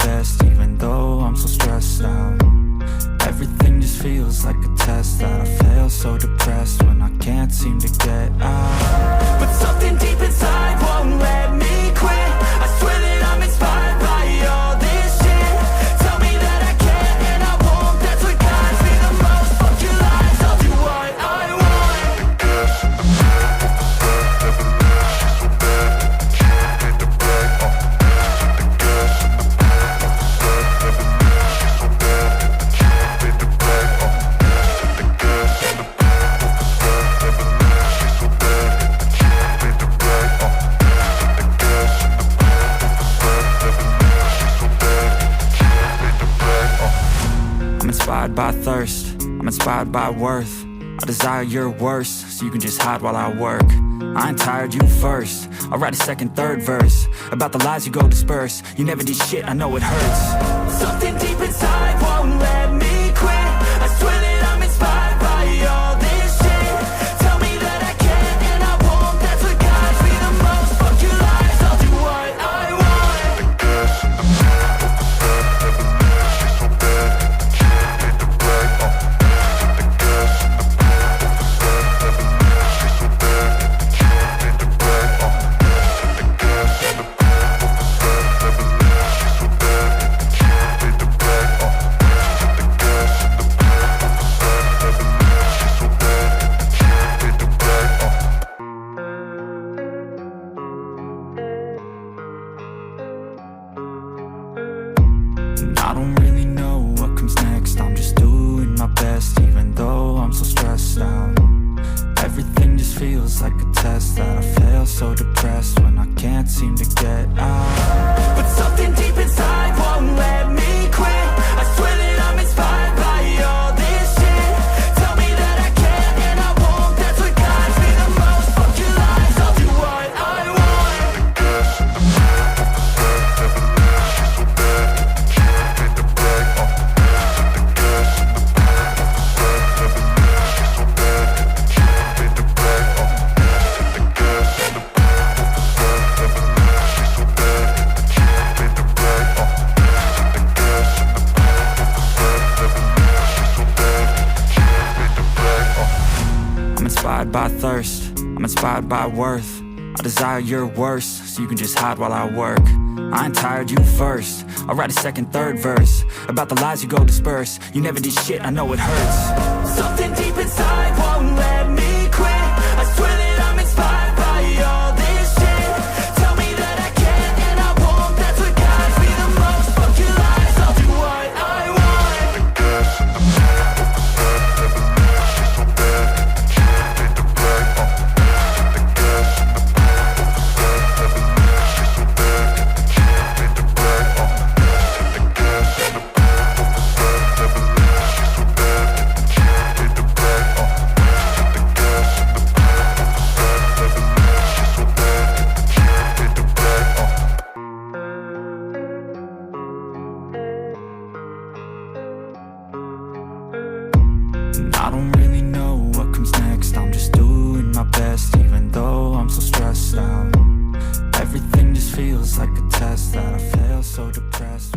best, even though I'm so stressed out. Everything just feels like a test that I fail, so depressed when I can't seem to get out. But something deep inside won't let me quit. I swear that I'm inspired by all this shit. Tell me that I can and I won't, that's what guides me the most. Fuck your lies, I'll do what I want. I'm inspired by thirst, I'm inspired by worth. I desire your worst, so you can just hide while I work. I ain't tired, you first. I'll write a second, third verse about the lies you go disperse. You never did shit, I know it hurts. Something deep inside won't let me quit. I swear that I'm inspired by all this shit. Tell me that I can and I won't, that's what guides me the most. Fuck your lies, I'll do what I want. I don't really know what comes next. I'm just doing my best, even though I'm so stressed out. Everything just feels like a test that I fail, so depressed when I can't seem to get out. But something deep inside won't let me quit. I swear that I'm inspired by all this shit. Tell me that I can and I won't, that's what guides me the most. Fuck your lies, I'll do what I want. I'm inspired by thirst, I'm inspired by worth. I desire your worst, so you can just hide while I work. I ain't tired, you first. I'll write a second, third verse about the lies you go disperse. You never did shit, I know it hurts. Something deep inside won't let me quit. I swear that I'm inspired by all this shit. Tell me that I can and I won't, that's what guides me the most. Fuck your lies, I'll do what I want. I don't really know what comes next. I'm just doing my best, even though I'm so stressed out. Everything just feels like a test that I fail, so depressed.